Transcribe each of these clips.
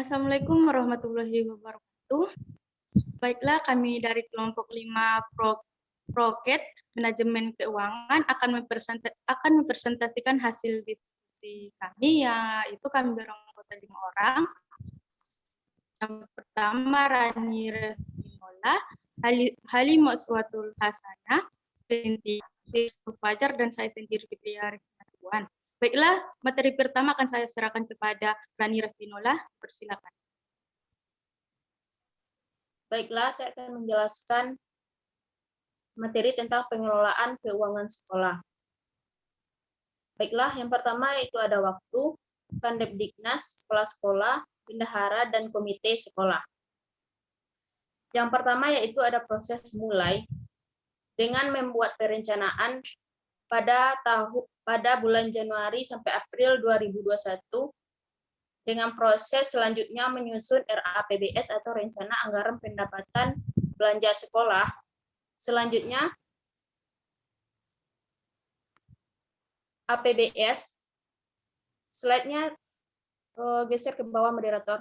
Assalamualaikum warahmatullahi wabarakatuh. Baiklah, kami dari kelompok 5 Proket Manajemen Keuangan akan mempresentasikan hasil diskusi kami, yaitu kami beranggota 5 orang. Yang pertama, Rani Refinola, Halimah Suatul Hasanah, Fajar, dan saya sendiri Fitria Rizwan. Baiklah, materi pertama akan saya serahkan kepada Rani Refinola. Persilakan. Baiklah, saya akan menjelaskan materi tentang pengelolaan keuangan sekolah. Baiklah, yang pertama itu ada waktu, Kandebdiknas, kepala sekolah, bendahara, dan komite sekolah. Yang pertama yaitu ada proses mulai dengan membuat perencanaan pada bulan Januari sampai April 2021, dengan proses selanjutnya menyusun RAPBS atau Rencana Anggaran Pendapatan Belanja Sekolah. Selanjutnya APBS. Slide-nya geser ke bawah, moderator.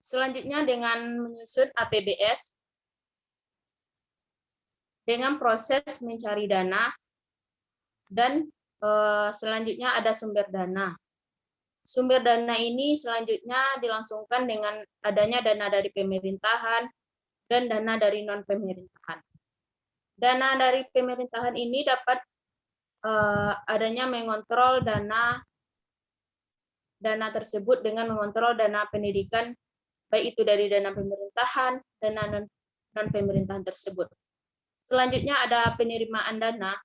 Selanjutnya dengan menyusun APBS dengan proses mencari dana, dan selanjutnya ada sumber dana. Sumber dana ini selanjutnya dilangsungkan dengan adanya dana dari pemerintahan dan dana dari non-pemerintahan. Dana dari pemerintahan ini dapat adanya mengontrol dana tersebut dengan mengontrol dana pendidikan, baik itu dari dana pemerintahan, dana non-pemerintahan tersebut. Selanjutnya ada penerimaan dana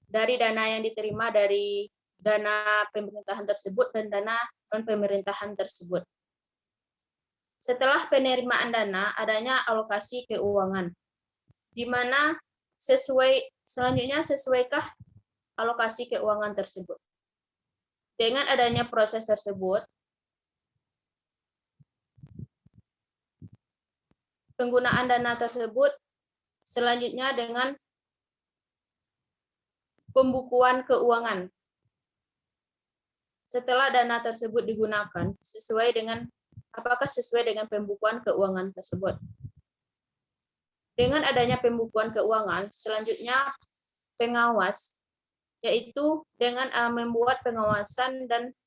dari dana yang diterima dari dana pemerintahan tersebut dan dana non-pemerintahan tersebut. Setelah penerimaan dana, adanya alokasi keuangan, di mana selanjutnya sesuaikah alokasi keuangan tersebut. Dengan adanya proses tersebut, penggunaan dana tersebut selanjutnya dengan pembukuan keuangan. Setelah dana tersebut digunakan, apakah sesuai dengan pembukuan keuangan tersebut. Dengan adanya pembukuan keuangan, selanjutnya pengawas, yaitu dengan membuat pengawasan dan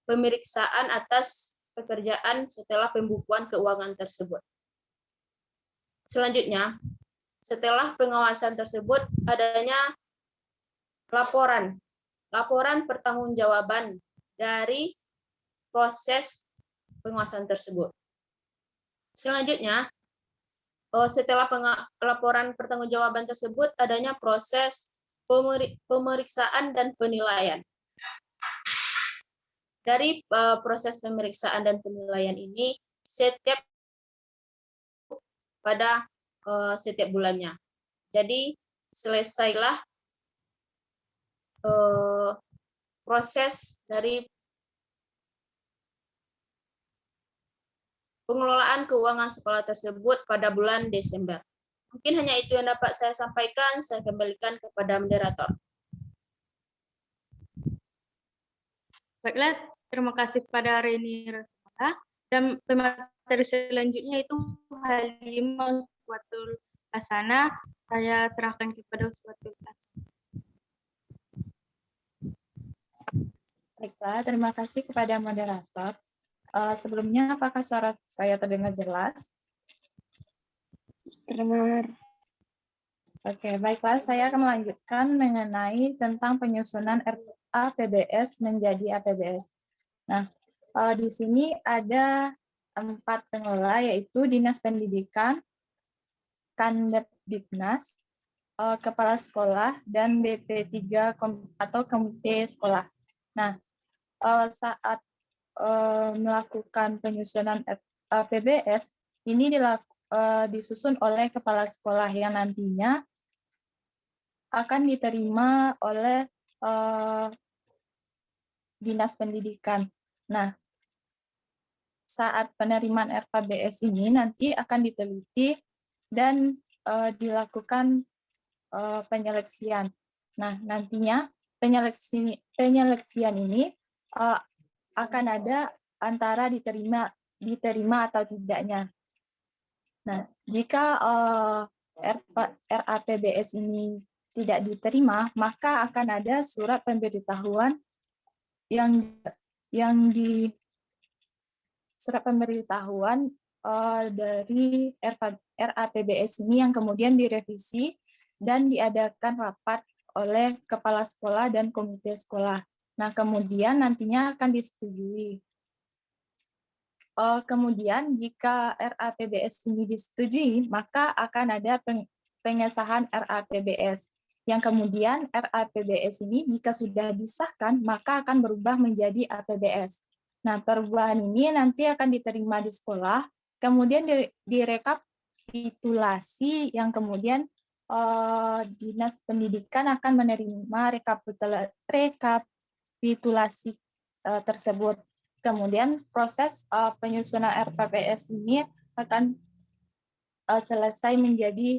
pemeriksaan atas pekerjaan setelah pembukuan keuangan tersebut. Selanjutnya, setelah pengawasan tersebut, adanya laporan pertanggungjawaban dari proses pengawasan tersebut. Selanjutnya, setelah laporan pertanggungjawaban tersebut, adanya proses pemeriksaan dan penilaian. Dari proses pemeriksaan dan penilaian ini, pada setiap bulannya. Jadi selesailah proses dari pengelolaan keuangan sekolah tersebut pada bulan Desember. Mungkin hanya itu yang dapat saya sampaikan. Saya kembalikan kepada moderator. Baiklah, terima kasih kepada Reni Refinola. Dan pemateri selanjutnya itu Halimah Suatul Hasanah. Saya serahkan kepada Suatul Hasanah. Baiklah, terima kasih kepada moderator. Sebelumnya, apakah suara saya terdengar jelas? Terdengar. Oke, baiklah, saya akan melanjutkan mengenai tentang penyusunan RAPBS menjadi APBS. Nah, di sini ada 4 pengelola, yaitu Dinas Pendidikan, Kandebdiknas, Kepala Sekolah, dan BP3 atau Komite Sekolah. Nah, saat melakukan penyusunan APBS, ini disusun oleh kepala sekolah yang nantinya akan diterima oleh Dinas Pendidikan. Nah, saat penerimaan RAPBS ini nanti akan diteliti dan dilakukan penyeleksian. Nah, nantinya penyeleksian ini akan ada antara diterima atau tidaknya. Nah, jika RAPBS ini tidak diterima, maka akan ada surat pemberitahuan dari RAPBS ini yang kemudian direvisi dan diadakan rapat oleh kepala sekolah dan komite sekolah. Nah, kemudian nantinya akan disetujui. Kemudian jika RAPBS ini disetujui, maka akan ada pengesahan RAPBS. Yang kemudian RAPBS ini jika sudah disahkan, maka akan berubah menjadi APBS. Nah, perubahan ini nanti akan diterima di sekolah, kemudian direkapitulasi, yang kemudian Dinas Pendidikan akan menerima rekapitulasi tersebut. Kemudian proses penyusunan RAPBS ini akan selesai menjadi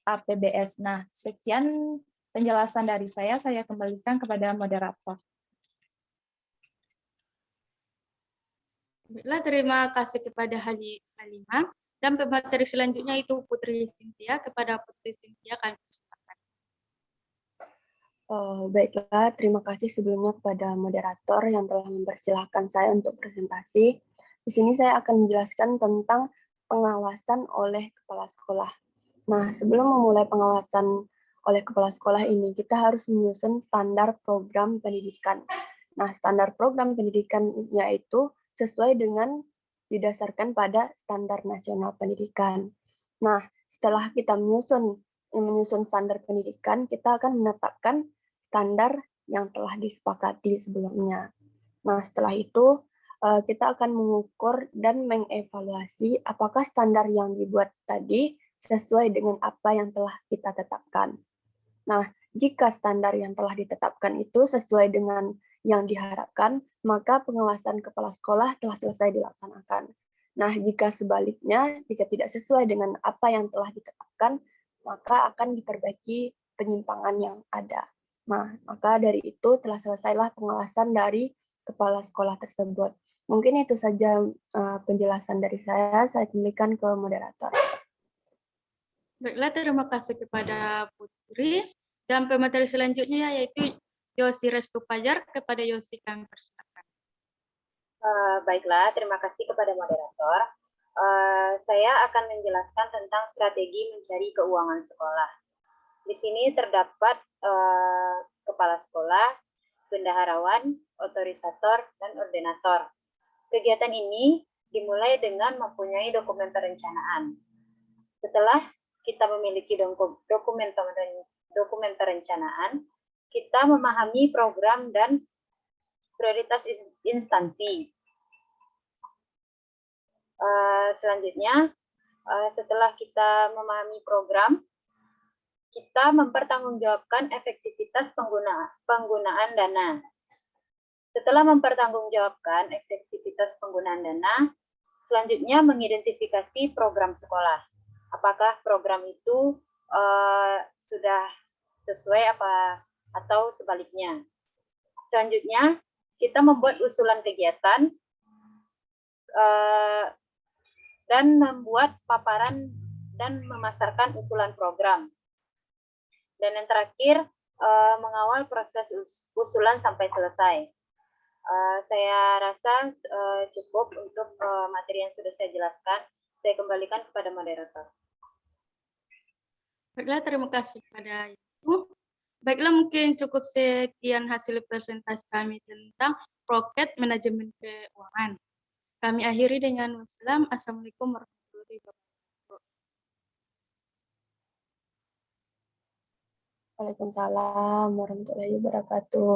APBS. Nah, sekian penjelasan dari saya kembalikan kepada moderator. Baiklah, terima kasih kepada Halimah. Dan pemateri selanjutnya itu Putri Cynthia. Kepada Putri Cynthia kami persilakan. Baiklah, terima kasih sebelumnya kepada moderator yang telah mempersilahkan saya untuk presentasi. Di sini saya akan menjelaskan tentang pengawasan oleh kepala sekolah. Nah, sebelum memulai pengawasan oleh kepala sekolah ini, kita harus menyusun standar program pendidikan. Nah, standar program pendidikan yaitu sesuai dengan didasarkan pada standar nasional pendidikan. Nah, setelah kita menyusun standar pendidikan, kita akan menetapkan standar yang telah disepakati sebelumnya. Nah, setelah itu kita akan mengukur dan mengevaluasi apakah standar yang dibuat tadi sesuai dengan apa yang telah kita tetapkan. Nah, jika standar yang telah ditetapkan itu sesuai dengan yang diharapkan, maka pengawasan kepala sekolah telah selesai dilaksanakan. Nah, jika sebaliknya, jika tidak sesuai dengan apa yang telah ditetapkan, maka akan diperbaiki penyimpangan yang ada. Nah, maka dari itu telah selesailah pengawasan dari kepala sekolah tersebut. Mungkin itu saja penjelasan dari saya kembalikan ke moderator. Baiklah, terima kasih kepada Putri. Dan pemateri selanjutnya yaitu Yosi Restu Fajar. Kepada Yosi kami persilakan. Baiklah, terima kasih kepada moderator. Saya akan menjelaskan tentang strategi mencari keuangan sekolah. Di sini terdapat kepala sekolah, bendaharawan, otorisator, dan ordenator. Kegiatan ini dimulai dengan mempunyai dokumen perencanaan. Setelah kita memiliki dokumen perencanaan, kita memahami program dan prioritas instansi. Selanjutnya, setelah kita memahami program, kita mempertanggungjawabkan efektivitas penggunaan dana. Setelah mempertanggungjawabkan efektivitas penggunaan dana, selanjutnya mengidentifikasi program sekolah. Apakah program itu sudah sesuai atau sebaliknya. Selanjutnya, kita membuat usulan kegiatan dan membuat paparan dan memasarkan usulan program. Dan yang terakhir, mengawal proses usulan sampai selesai. Saya rasa cukup untuk materi yang sudah saya jelaskan. Saya kembalikan kepada moderator. Baiklah, terima kasih kepada Ibu. Baiklah, mungkin cukup sekian hasil presentasi kami tentang Proket Manajemen Keuangan. Kami akhiri dengan wassalam. Assalamualaikum warahmatullahi wabarakatuh. Waalaikumsalam warahmatullahi wabarakatuh.